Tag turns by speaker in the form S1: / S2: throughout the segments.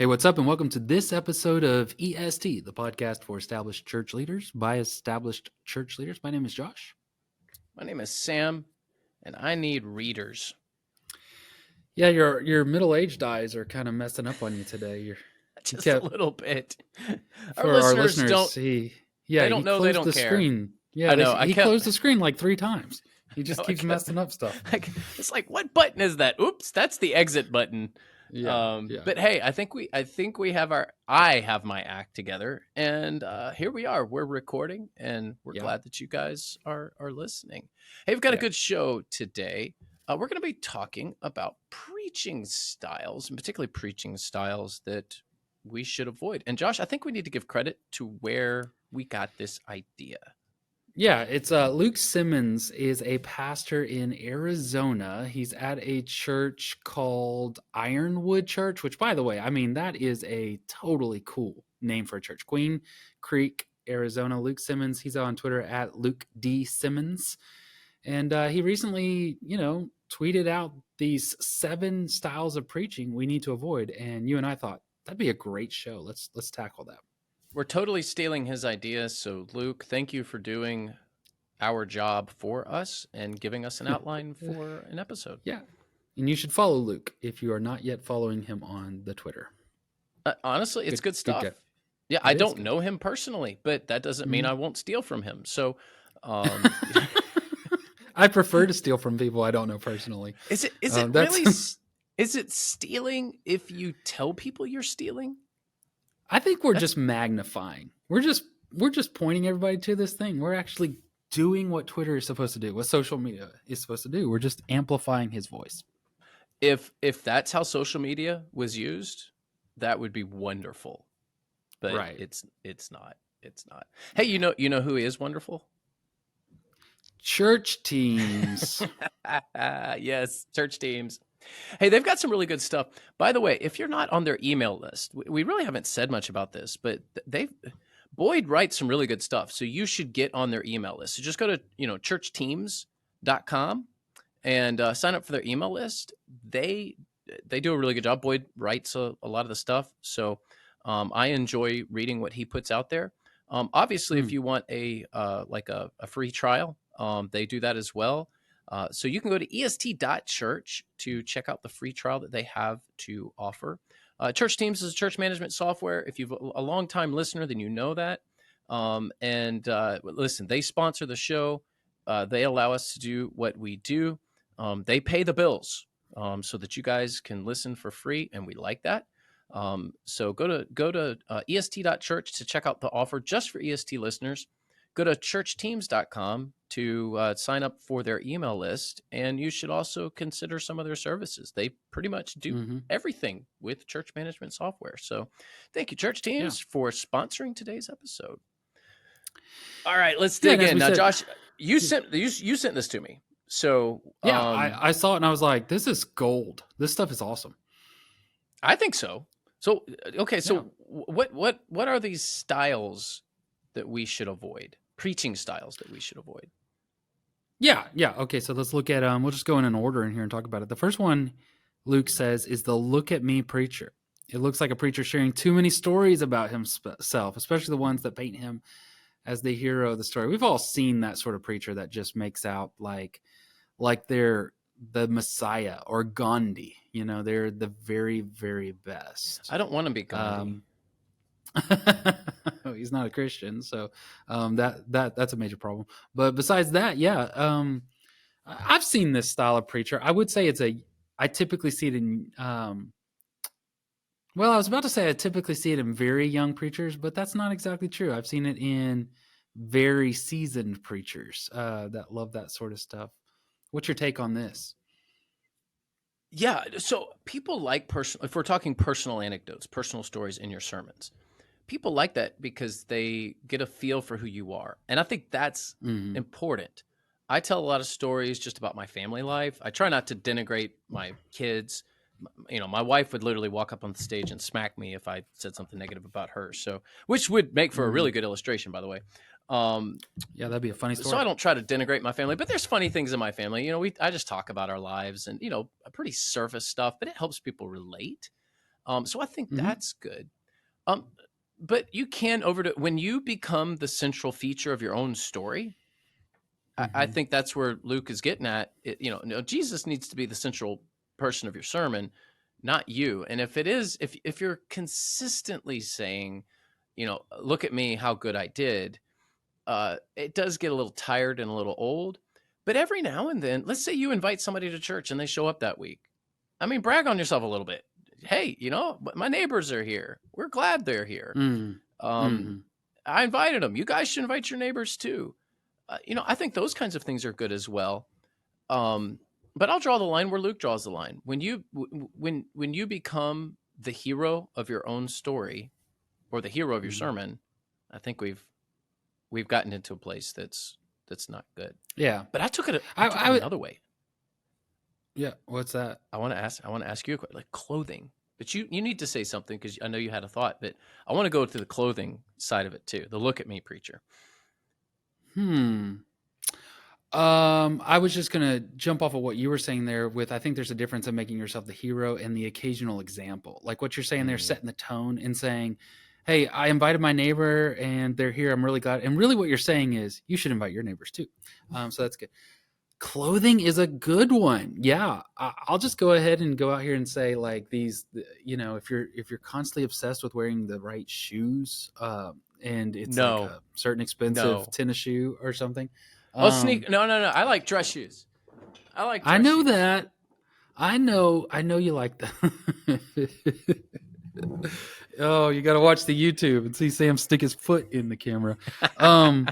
S1: Hey, what's up, and welcome to this episode of EST, the podcast for established church leaders by established church leaders. My name is Josh.
S2: My name is Sam, and I need readers.
S1: Yeah, your middle-aged eyes are kind of messing up on you today.
S2: Just a little bit.
S1: For our listeners, he
S2: don't know, they
S1: closed
S2: don't
S1: the
S2: care.
S1: screen. Yeah,
S2: I know.
S1: he closed the screen like 3 times. He just keeps messing up stuff.
S2: It's like, what button is that? Oops, that's the exit button.
S1: Yeah.
S2: But hey, I think we have I have my act together, and here we are. We're recording, and we're glad that you guys are listening. Hey, we've got a good show today. We're going to be talking about preaching styles, and particularly preaching styles that we should avoid. And Josh, I think we need to give credit to where we got this idea.
S1: Yeah, it's Luke Simmons is a pastor in Arizona. He's at a church called Ironwood Church, which, by the way, I mean, that is a totally cool name for a church. Queen Creek, Arizona. Luke Simmons, he's on Twitter at Luke D. Simmons. And he recently, tweeted out these 7 styles of preaching we need to avoid. And you and I thought, that'd be a great show. Let's tackle that.
S2: We're totally stealing his ideas. So, Luke, thank you for doing our job for us and giving us an outline for an episode.
S1: Yeah. And you should follow Luke if you are not yet following him on the Twitter.
S2: Honestly, it's good stuff. Yeah, I don't know him personally, but that doesn't mean I won't steal from him. So,
S1: I prefer to steal from people I don't know personally.
S2: Is it really? Is it stealing if you tell people you're stealing?
S1: I think we're just magnifying. We're just pointing everybody to this thing. We're actually doing what Twitter is supposed to do, what social media is supposed to do. We're just amplifying his voice.
S2: If that's how social media was used, that would be wonderful. But it's not. It's not. Hey, you know who is wonderful?
S1: Church teams.
S2: Yes, church teams. Hey, they've got some really good stuff. By the way, if you're not on their email list, we really haven't said much about this, but Boyd writes some really good stuff. So you should get on their email list. So just go to, churchteams.com and sign up for their email list. They do a really good job. Boyd writes a lot of the stuff. So I enjoy reading what he puts out there. Obviously, if you want a free trial, they do that as well. So you can go to est.church to check out the free trial that they have to offer. Church Teams is a church management software. If you've a long-time listener, then you know that. Listen, they sponsor the show. They allow us to do what we do. They pay the bills so that you guys can listen for free, and we like that. So go to est.church to check out the offer just for EST listeners. Go to churchteams.com to sign up for their email list, and you should also consider some of their services. They pretty much do everything with church management software. So thank you, Church Teams, for sponsoring today's episode. All right, let's dig in. Now, Josh, you sent this to me. So
S1: I saw it, and I was like, this is gold. This stuff is awesome.
S2: I think so. So, okay, so what are these styles that we should avoid? Preaching styles that we should avoid.
S1: Yeah. Okay, so let's look at we'll just go in an order in here and talk about it. The first one Luke says is the look at me preacher. It looks like a preacher sharing too many stories about himself, especially the ones that paint him as the hero of the story. We've all seen that sort of preacher that just makes out like they're the Messiah or Gandhi. They're the very, very best.
S2: I don't want to be Gandhi.
S1: He's not a Christian, so that's a major problem. But besides that, I've seen this style of preacher. I would say I typically see it in I was about to say I typically see it in very young preachers, but that's not exactly true. I've seen it in very seasoned preachers that love that sort of stuff. What's your take on this?
S2: Yeah, so people like if we're talking personal anecdotes, personal stories in your sermons, people like that because they get a feel for who you are. And I think that's important. I tell a lot of stories just about my family life. I try not to denigrate my kids. My wife would literally walk up on the stage and smack me if I said something negative about her. So, which would make for a really good illustration, by the way.
S1: That'd be a funny story.
S2: So I don't try to denigrate my family, but there's funny things in my family. I just talk about our lives and, a pretty surface stuff, but it helps people relate. So I think
S1: Hmm.
S2: that's good. Um, but you can overdo when you become the central feature of your own story. I
S1: Hmm.
S2: think that's where Luke is getting at. No, Jesus needs to be the central person of your sermon, not you. And if it is, if you're consistently saying, look at me, how good I did, it does get a little tired and a little old. But every now and then, let's say you invite somebody to church and they show up that week. I mean, brag on yourself a little bit. Hey, my neighbors are here. We're glad they're here.
S1: Hmm.
S2: Um,
S1: Hmm.
S2: I invited them. You guys should invite your neighbors too. I think those kinds of things are good as well. Um, but I'll draw the line where Luke draws the line. When you become the hero of your own story or the hero of your
S1: Hmm.
S2: sermon, I think we've gotten into a place that's not good.
S1: Yeah.
S2: But I
S1: I,
S2: took it
S1: I,
S2: another way.
S1: yeah. What's that?
S2: I want to ask you a question, like clothing. But you need to say something because I know you had a thought. But I want to go to the clothing side of it too. The look at me preacher.
S1: Hmm. I was just gonna jump off of what you were saying there with I think there's a difference in making yourself the hero and the occasional example. Like what you're saying there,
S2: Mm.
S1: setting the tone and saying, hey, I invited my neighbor and they're here. I'm really glad. And really what you're saying is you should invite your neighbors too. So that's good. Clothing is a good one. Yeah. I'll just go ahead and go out here and say like these, if you're constantly obsessed with wearing the right shoes, and it's like
S2: No,
S1: a certain expensive
S2: no.
S1: tennis shoe or something.
S2: Oh,
S1: Um,
S2: sneak. No, no, no. I like dress shoes. I like
S1: I
S2: dress
S1: know
S2: shoes.
S1: that. I know you like that. Oh, you got to watch the YouTube and see Sam stick his foot in the camera. Um,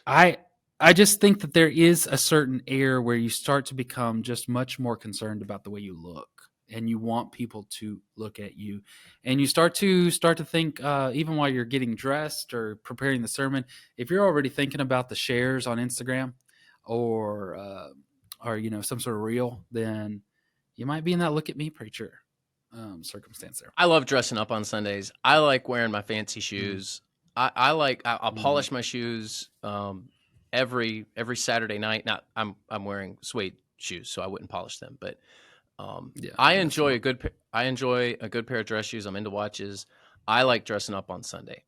S1: I I just think that there is a certain air where you start to become just much more concerned about the way you look, and you want people to look at you, and you start to think even while you're getting dressed or preparing the sermon, if you're already thinking about the shares on Instagram, or some sort of reel, then you might be in that look at me preacher circumstance there.
S2: I love dressing up on Sundays. I like wearing my fancy
S1: Mm,
S2: shoes. I'll
S1: mm,
S2: polish my shoes every Saturday night. Now I'm wearing suede shoes, so I wouldn't polish them. But
S1: yeah,
S2: I
S1: yeah,
S2: enjoy
S1: smart.
S2: I enjoy a good pair of dress shoes. I'm into watches. I like dressing up on Sunday.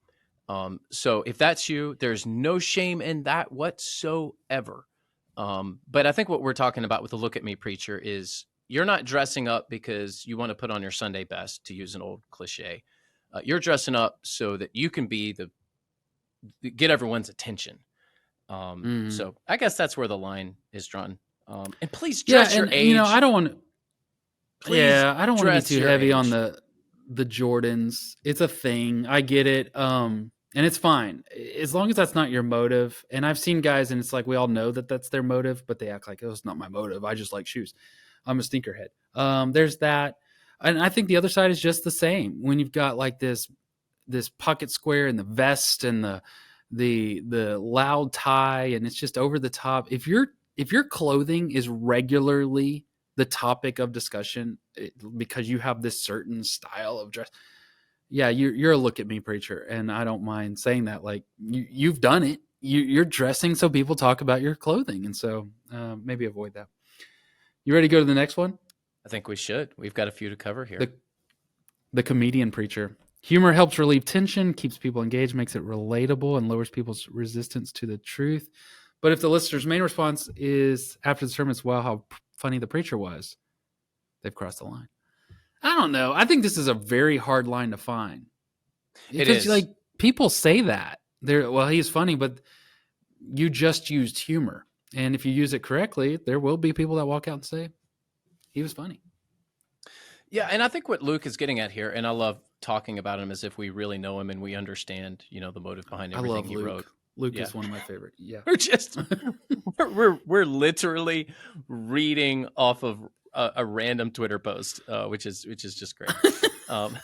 S2: So if that's you, there's no shame in that whatsoever. But I think what we're talking about with the look at me preacher is you're not dressing up because you want to put on your Sunday best, to use an old cliche. You're dressing up so that you can be get everyone's attention.
S1: Mm.
S2: So I guess that's where the line is drawn. And please
S1: Yeah,
S2: dress your
S1: and I
S2: age.
S1: don't want.
S2: Please
S1: Yeah, I don't want to be
S2: dress
S1: too
S2: your
S1: heavy on
S2: age.
S1: the Jordans. It's a thing. I get it. And it's fine as long as that's not your motive. And I've seen guys, and it's like we all know that that's their motive, but they act like oh, it's not my motive. I just like shoes. I'm a sneakerhead. There's that, and I think the other side is just the same. When you've got like this pocket square and the vest and the loud tie, and it's just over the top. If your clothing is regularly the topic of discussion because you have this certain style of dress, yeah, you're a look at me preacher, and I don't mind saying that. Like you've done it. You're dressing so people talk about your clothing, and so maybe avoid that. You ready to go to the next one?
S2: I think we should. We've got a few to cover here.
S1: The the comedian preacher. Humor helps relieve tension, keeps people engaged, makes it relatable, and lowers people's resistance to the truth. But if the listener's main response is after the sermon is, wow, how funny the preacher was, they've crossed the line. I don't know. I think this is a very hard line to find
S2: It
S1: because,
S2: is.
S1: like, people say that. Well, he's funny, but you just used humor. And if you use it correctly, there will be people that walk out and say, he was funny.
S2: Yeah, and I think what Luke is getting at here, and I love talking about him as if we really know him and we understand, the motive behind
S1: I
S2: everything
S1: love
S2: he wrote.
S1: Luke. Luke
S2: Yeah,
S1: is one of my favorite. Yeah.
S2: we're just we're literally reading off of a random Twitter post, which is just great. Um,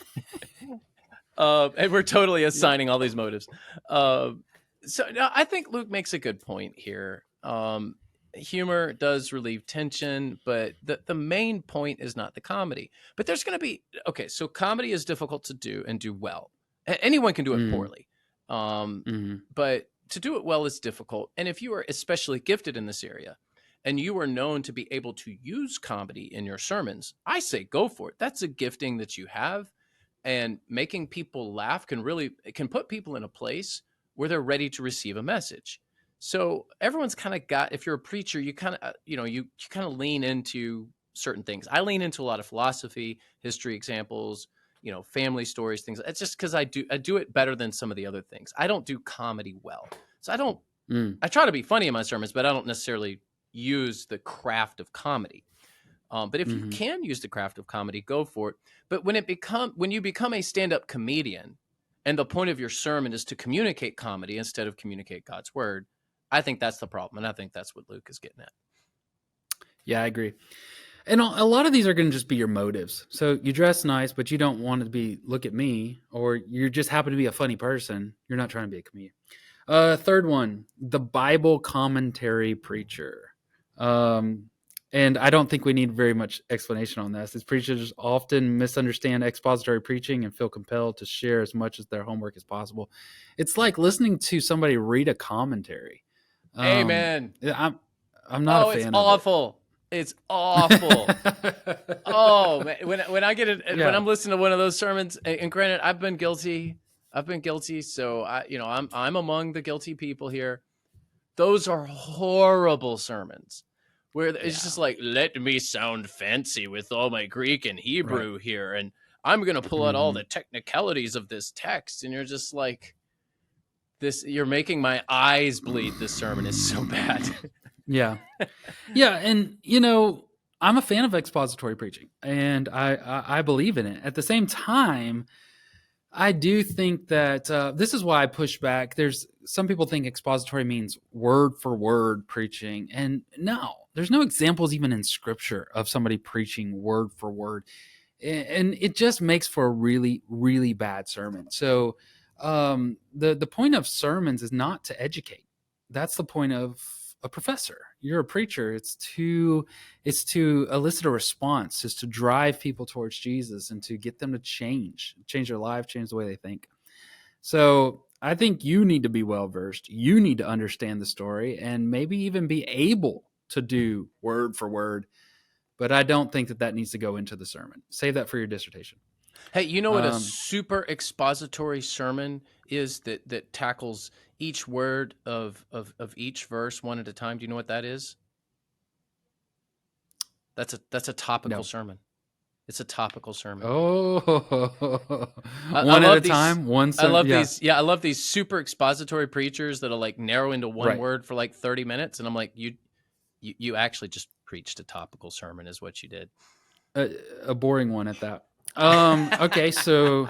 S2: and we're totally
S1: Yep.
S2: assigning all these motives. So no, I think Luke makes a good point here. Humor does relieve tension, but the main point is not the comedy. But there's going to be okay. So comedy is difficult to do and do well. Anyone can do it
S1: Mm,
S2: poorly, um,
S1: mm,
S2: but to do it well is difficult. And if you are especially gifted in this area, and you are known to be able to use comedy in your sermons, I say go for it. That's a gifting that you have. and making people laugh can put people in a place where they're ready to receive a message. So everyone's kind of got, if you're a preacher, you kind of, you kind of lean into certain things. I lean into a lot of philosophy, history examples, family stories, things. It's just because I do it better than some of the other things. I don't do comedy well. So
S1: Mm,
S2: I try to be funny in my sermons, but I don't necessarily use the craft of comedy. But if you
S1: mhm.
S2: can use the craft of comedy, go for it. But when you become a stand-up comedian, and the point of your sermon is to communicate comedy instead of communicate God's word, I think that's the problem, and I think that's what Luke is getting at.
S1: Yeah, I agree. And a lot of these are going to just be your motives. So you dress nice, but you don't want to be, look at me, or you just happen to be a funny person. You're not trying to be a comedian. Third one, the Bible commentary preacher. Um, and I don't think we need very much explanation on this. These preachers often misunderstand expository preaching and feel compelled to share as much as their homework as possible. It's like listening to somebody read a commentary.
S2: Amen.
S1: I'm not a
S2: Oh, it's
S1: fan of it.
S2: awful. It's awful. Oh man, when I get it, when
S1: Yeah.
S2: I'm listening to one of those sermons, and granted, I've been guilty. So I'm among the guilty people here. Those are horrible sermons where it's
S1: Yeah.
S2: just like, let me sound fancy with all my Greek and
S1: Right.
S2: Hebrew here, and I'm gonna pull out all
S1: Hmm.
S2: the technicalities of this text, and you're just like, this. You're making my eyes bleed. This sermon is so bad.
S1: Yeah. Yeah. And, I'm a fan of expository preaching and I believe in it. At the same time, I do think that this is why I push back. There's some people think expository means word for word preaching. And no, there's no examples even in scripture of somebody preaching word for word. And it just makes for a really, really bad sermon. So the point of sermons is not to educate. That's the point of a professor. You're a preacher. It's to elicit a response, is to drive people towards Jesus and to get them to change their life, change the way they think. So I think you need to be well versed. You need to understand the story and maybe even be able to do word for word. But I don't think that needs to go into the sermon. Save that for your dissertation.
S2: Hey, you know what a
S1: Um,
S2: super expository sermon is that tackles each word of each verse one at a time? Do you know what that is? That's a topical
S1: no.
S2: sermon. It's a topical sermon.
S1: Oh,
S2: I
S1: one at a
S2: love these.
S1: time. One
S2: I
S1: sermon.
S2: love
S1: Yeah,
S2: these. Yeah, I love these super expository preachers that'll like narrow into one
S1: right.
S2: word for like 30 minutes, and I'm like, you actually just preached a topical sermon, is what you did.
S1: A boring one at that. Okay, so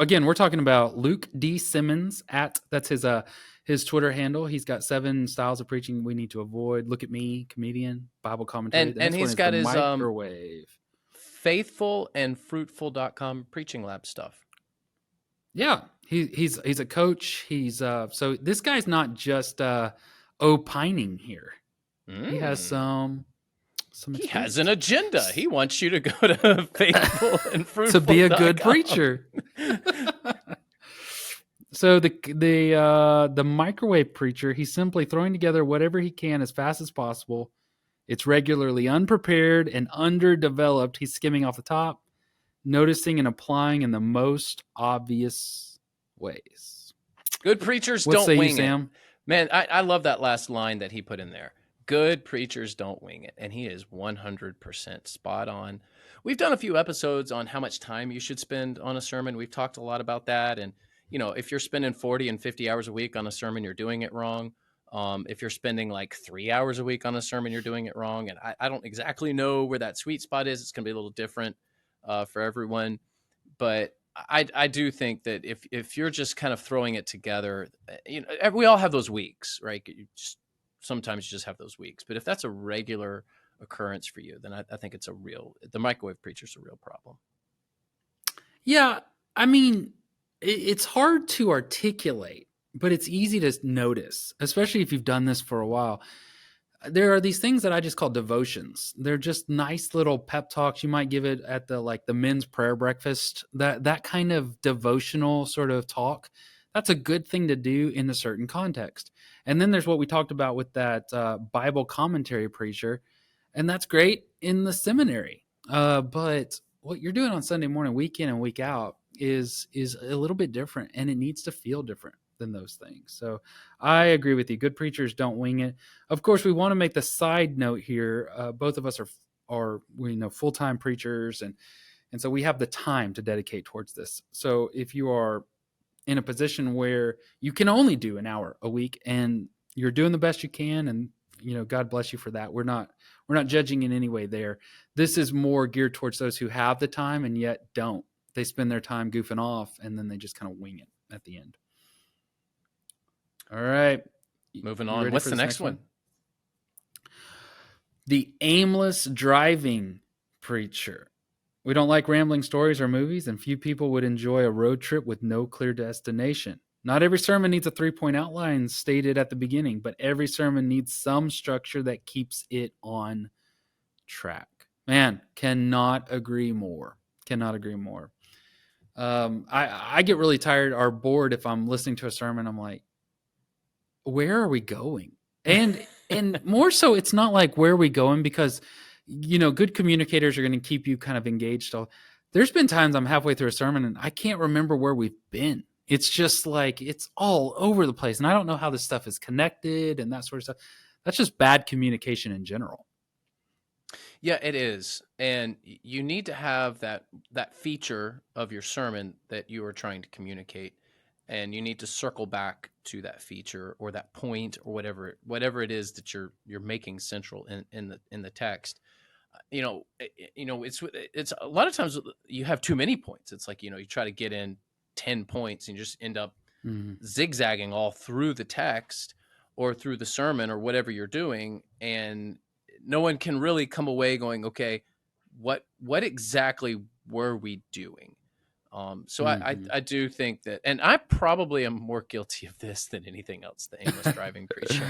S1: again, we're talking about Luke D. Simmons at that's his Twitter handle. He's got 7 styles of preaching we need to avoid. Look at me, comedian, Bible commentary.
S2: and
S1: The
S2: and
S1: next one
S2: he's
S1: is the
S2: got his
S1: microwave.
S2: faithfulandfruitful.com preaching lab stuff.
S1: Yeah, he's a coach. So this guy's not just opining here. He has
S2: Mm.
S1: some
S2: He has an
S1: experience
S2: agenda. He wants you to go to
S1: to be a good
S2: faithfulandfruitful.com.
S1: preacher. So the microwave preacher, he's simply throwing together whatever he can as fast as possible. It's regularly unprepared and underdeveloped. He's skimming off the top, noticing and applying in the most obvious ways.
S2: Good preachers
S1: What
S2: don't
S1: say you,
S2: wing it.
S1: Sam?
S2: Man, I love that last line that he put in there. Good preachers don't wing it. And he is 100% spot on. We've done a few episodes on how much time you should spend on a sermon. We've talked a lot about that. And, if you're spending 40 and 50 hours a week on a sermon, you're doing it wrong. If you're spending like 3 hours a week on a sermon, you're doing it wrong. And I don't exactly know where that sweet spot is. It's going to be a little different for everyone. But I do think that if you're just kind of throwing it together, we all have those weeks, right? Sometimes you just have those weeks. But if that's a regular occurrence for you, then I think the microwave preacher's a real problem.
S1: Yeah, I mean, it's hard to articulate, but it's easy to notice, especially if you've done this for a while. There are these things that I just call devotions. They're just nice little pep talks. You might give it at the men's prayer breakfast. That kind of devotional sort of talk. That's a good thing to do in a certain context. And then there's what we talked about with that Bible commentary preacher, and that's great in the seminary. But what you're doing on Sunday morning, week in and week out, is a little bit different, and it needs to feel different than those things. So I agree with you. Good preachers don't wing it. Of course, we want to make the side note here. Both of us are we know full-time preachers, and so we have the time to dedicate towards this. So if you are in a position where you can only do an hour a week and you're doing the best you can, and God bless you for that. We're not judging in any way there. This is more geared towards those who have the time and yet don't. They spend their time goofing off and then they just kind of wing it at the end. All right.
S2: Moving on. What's the next one?
S1: The aimless driving preacher. We don't like rambling stories or movies, and few people would enjoy a road trip with no clear destination. Not every sermon needs a 3-point outline stated at the beginning, but every sermon needs some structure that keeps it on track. Man, cannot agree more. Cannot agree more. I get really tired or bored if I'm listening to a sermon. I'm like, where are we going? And more so, it's not like where are we going, because good communicators are going to keep you kind of engaged. There's been times I'm halfway through a sermon and I can't remember where we've been. It's just like it's all over the place, and I don't know how this stuff is connected and that sort of stuff. That's just bad communication in general.
S2: Yeah, it is. And you need to have that feature of your sermon that you are trying to communicate, and you need to circle back to that feature or that point or whatever it is that you're making central in the text. It's a lot of times you have too many points. It's like, you try to get in 10 points and you just end up zigzagging all through the text or through the sermon or whatever you're doing, and no one can really come away going, okay, what exactly were we doing? So I do think that, and I probably am more guilty of this than anything else, the aimless driving preacher.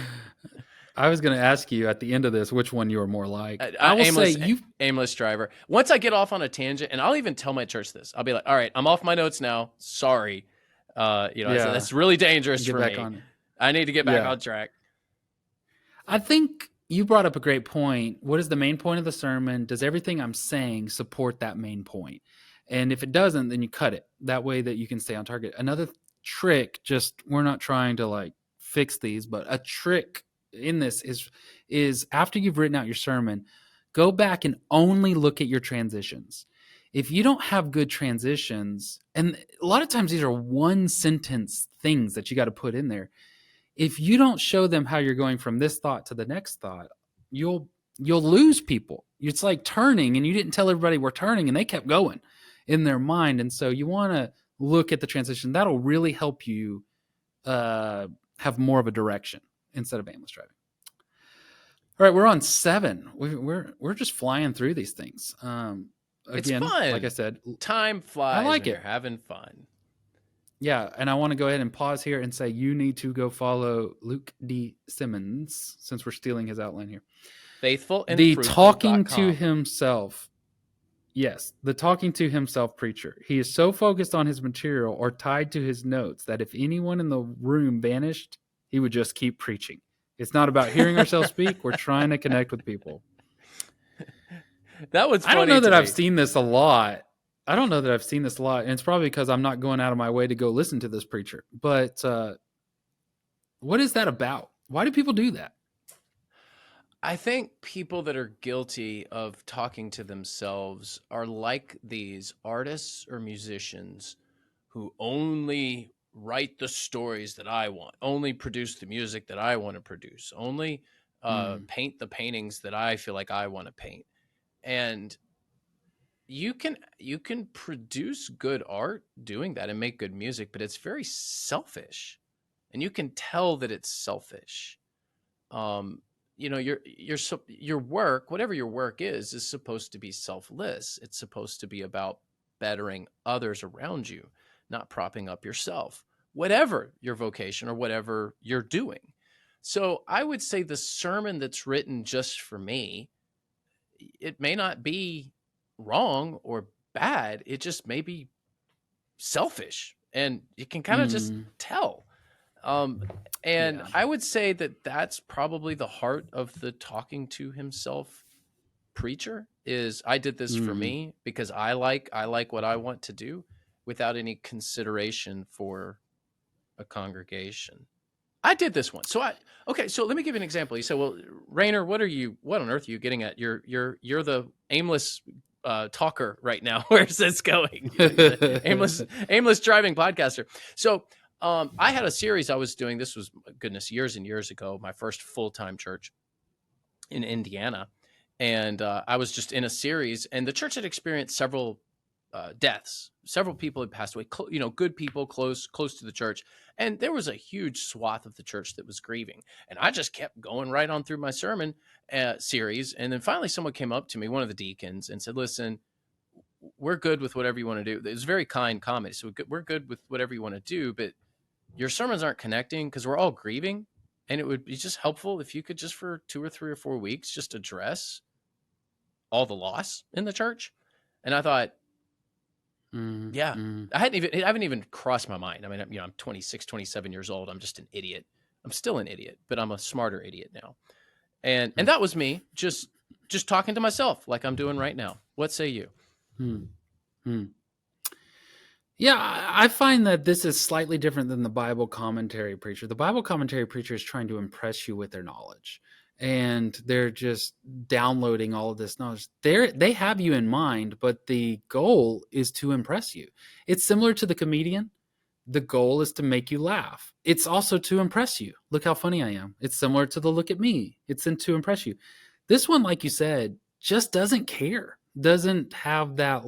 S1: I was going to ask you at the end of this which one you were more like. I will say
S2: aimless driver. Once I get off on a tangent, and I'll even tell my church this, I'll be like, all right, I'm off my notes now. Sorry. That's really dangerous for me. I need to get back on track.
S1: I think you brought up a great point. What is the main point of the sermon? Does everything I'm saying support that main point? And if it doesn't, then you cut it. That way that you can stay on target. Another trick, we're not trying to like fix these, but a trick in this is after you've written out your sermon, go back and only look at your transitions. If you don't have good transitions, and a lot of times these are one sentence things that you got to put in there. If you don't show them how you're going from this thought to the next thought, you'll lose people. It's like turning, and you didn't tell everybody we're turning, and they kept going in their mind. And so you want to look at the transition. That'll really help you have more of a direction instead of aimless driving. All right, we're on 7. We're just flying through these things. Again,
S2: it's fun.
S1: Like I said,
S2: time flies.
S1: I like
S2: when
S1: it.
S2: You're having fun.
S1: Yeah, and I want to go ahead and pause here and say you need to go follow Luke D. Simmons, since we're stealing his outline here.
S2: Faithful and
S1: the talking to himself. Yes, the talking to himself preacher. He is so focused on his material or tied to his notes that if anyone in the room vanished, he would just keep preaching. It's not about hearing ourselves speak. We're trying to connect with people.
S2: That was funny.
S1: I don't know that I've seen this a lot. And it's probably because I'm not going out of my way to go listen to this preacher. But what is that about? Why do people do that?
S2: I think people that are guilty of talking to themselves are like these artists or musicians who only write the stories that I want, only produce the music that I want to produce, only paint the paintings that I feel like I want to paint. And you can produce good art doing that and make good music, but it's very selfish, and you can tell that it's selfish. Your work, whatever your work is supposed to be selfless. It's supposed to be about bettering others around you, not propping up yourself, whatever your vocation or whatever you're doing. So I would say the sermon that's written just for me, it may not be wrong or bad. It just may be selfish, and you can kind of just tell. I would say that that's probably the heart of the talking to himself preacher is I did this for
S1: Mm.
S2: me because I like what I want to do without any consideration for a congregation. I did this one. Okay, so let me give you an example. You said, "Well, Rainer, what on earth are you getting at? You're the aimless talker right now. Where's this going? You're the aimless driving podcaster." So, I had a series I was doing. This was goodness years and years ago. My first full time church in Indiana, and I was just in a series, and the church had experienced several deaths. Several people had passed away. Good people close to the church, and there was a huge swath of the church that was grieving. And I just kept going right on through my sermon series, and then finally, someone came up to me, one of the deacons, and said, "Listen, we're good with whatever you want to do." It was a very kind comment. So we're good with whatever you want to do, but your sermons aren't connecting because we're all grieving. And it would be just helpful if you could just for 2 or 3 or 4 weeks just address all the loss in the church. And I thought, yeah,
S1: Mm.
S2: I haven't even crossed my mind. I mean, I'm 26, 27 years old. I'm just an idiot. I'm still an idiot, but I'm a smarter idiot now. And
S1: Mm.
S2: that was me just talking to myself like I'm doing right now. What say you?
S1: Mm. Mm. Yeah, I find that this is slightly different than the Bible commentary preacher. The Bible commentary preacher is trying to impress you with their knowledge, and they're just downloading all of this knowledge. They have you in mind, but the goal is to impress you. It's similar to the comedian. The goal is to make you laugh. It's also to impress you. Look how funny I am. It's similar to the look at me. It's to impress you. This one, like you said, just doesn't care. Doesn't have that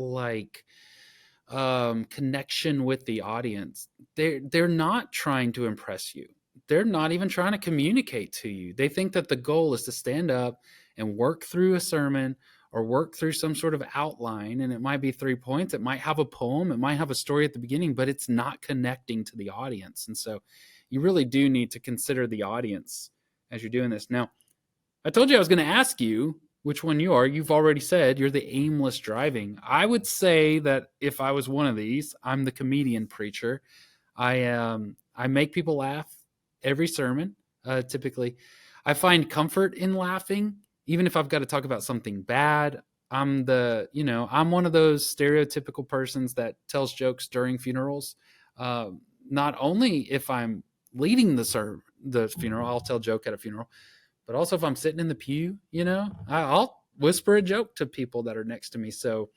S1: connection with the audience. They're not trying to impress you. They're not even trying to communicate to you. They think that the goal is to stand up and work through a sermon or work through some sort of outline, and it might be 3 points, it might have a poem, it might have a story at the beginning, but it's not connecting to the audience. And so you really do need to consider the audience as you're doing this. Now, I told you I was going to ask you which one you are. You've already said you're the aimless driving. I would say that if I was one of these, I'm the comedian preacher. I make people laugh every sermon. Typically, I find comfort in laughing, even if I've got to talk about something bad. I'm one of those stereotypical persons that tells jokes during funerals. Not only if I'm leading the funeral, I'll tell a joke at a funeral, but also if I'm sitting in the pew, I'll whisper a joke to people that are next to me. So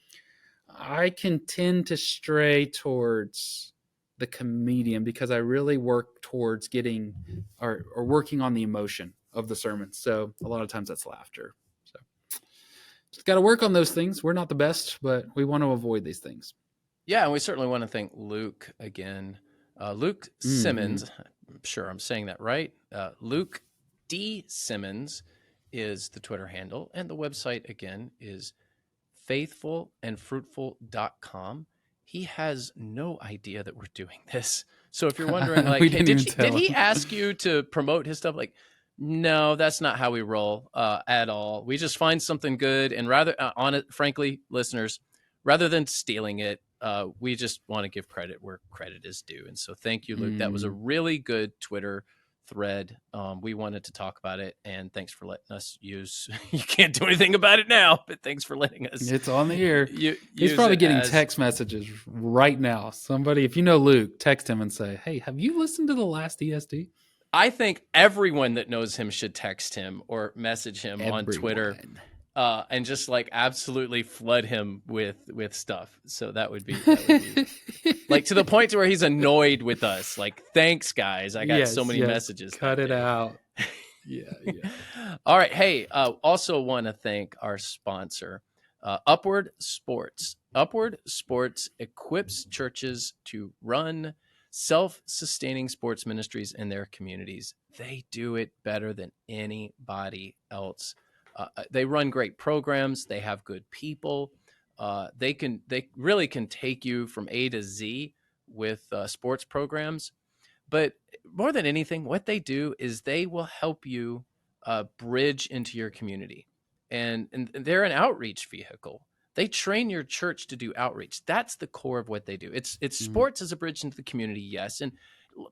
S1: I can tend to stray towards the comedian because I really work towards getting or working on the emotion of the sermon. So a lot of times that's laughter. So just got to work on those things. We're not the best, but we want to avoid these things.
S2: Yeah, and we certainly want to thank Luke again. Luke Simmons, I'm sure I'm saying that right. Luke D. Simmons is the Twitter handle, and the website again is faithfulandfruitful.com. He has no idea that we're doing this. So if you're wondering, like, hey, did he ask you to promote his stuff? Like, no, that's not how we roll at all. We just find something good, and rather on it, frankly, listeners, rather than stealing it, we just want to give credit where credit is due. And so thank you, Luke. That was a really good Twitter thread. We wanted to talk about it, and thanks for letting us use. You can't do anything about it now, but thanks for letting us.
S1: It's on the air. He's probably getting text messages right now. Somebody, if you know Luke, text him and say, "Hey, have you listened to the last ESD?"
S2: I think everyone that knows him should text him or message him on Twitter. And just like absolutely flood him with stuff. So that would be like to the point to where he's annoyed with us. Like, thanks guys, I got so many messages.
S1: Cut it out. Yeah.
S2: All right. Hey, also want to thank our sponsor, Upward Sports. Upward Sports equips churches to run self-sustaining sports ministries in their communities. They do it better than anybody else. They run great programs. They have good people. They really can take you from A to Z with sports programs. But more than anything, what they do is they will help you bridge into your community. And they're an outreach vehicle. They train your church to do outreach. That's the core of what they do. It's sports as a bridge into the community, yes. And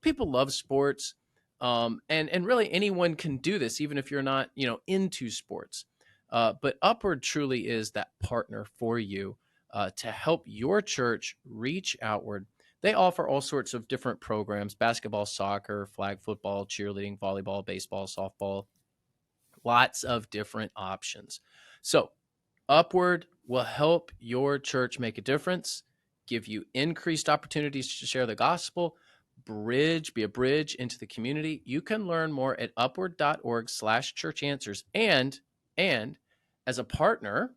S2: people love sports. And really anyone can do this, even if you're not, into sports. But Upward truly is that partner for you to help your church reach outward. They offer all sorts of different programs: basketball, soccer, flag football, cheerleading, volleyball, baseball, softball, lots of different options. So Upward will help your church make a difference, give you increased opportunities to share the gospel, be a bridge into the community. You can learn more at upward.org/churchanswers. And as a partner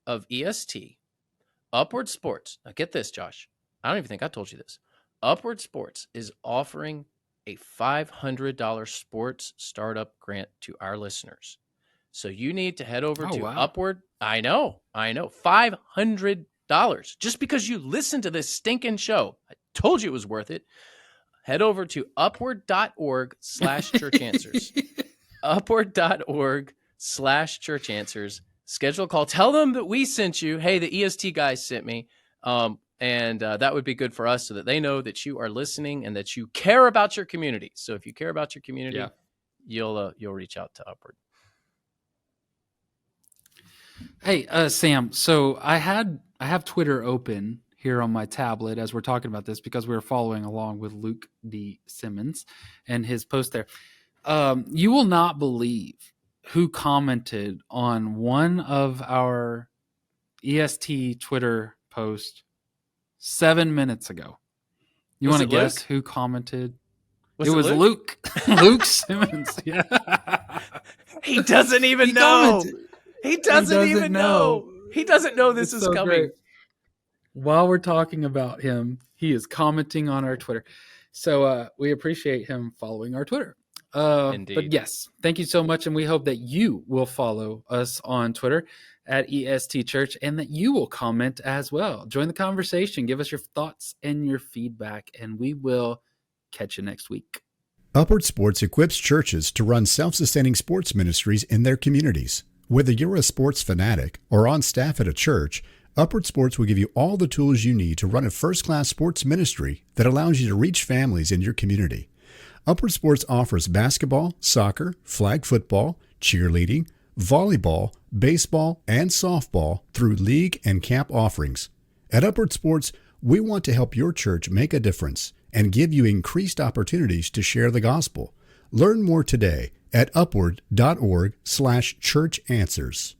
S2: of EST, Upward Sports, now get this, Josh, I don't even think I told you this. Upward Sports is offering a $500 sports startup grant to our listeners. So you need to head over to
S1: wow.
S2: Upward. I know. $500 just because you listened to this stinking show. I told you it was worth it. Head over to upward.org/churchanswers. upward.org/churchanswers. Schedule a call. Tell them that we sent you. Hey, the EST guys sent me. And that would be good for us so that they know that you are listening and that you care about your community. So if you care about your community, you'll reach out to Upward.
S1: Hey, Sam. So I have Twitter open here on my tablet as we're talking about this because we were following along with Luke D. Simmons and his post there. You will not believe who commented on one of our EST Twitter posts 7 minutes ago. You want to guess who commented? It was Luke. Luke Simmons. Yeah.
S2: He doesn't even know. He doesn't even know. He doesn't know this is coming. Great.
S1: While we're talking about him, he is commenting on our Twitter. So we appreciate him following our Twitter.
S2: Indeed.
S1: But yes, thank you so much. And we hope that you will follow us on Twitter at EST Church and that you will comment as well. Join the conversation. Give us your thoughts and your feedback, and we will catch you next week.
S3: Upward Sports equips churches to run self-sustaining sports ministries in their communities. Whether you're a sports fanatic or on staff at a church, Upward Sports will give you all the tools you need to run a first-class sports ministry that allows you to reach families in your community. Upward Sports offers basketball, soccer, flag football, cheerleading, volleyball, baseball, and softball through league and camp offerings. At Upward Sports, we want to help your church make a difference and give you increased opportunities to share the gospel. Learn more today at upward.org/churchanswers.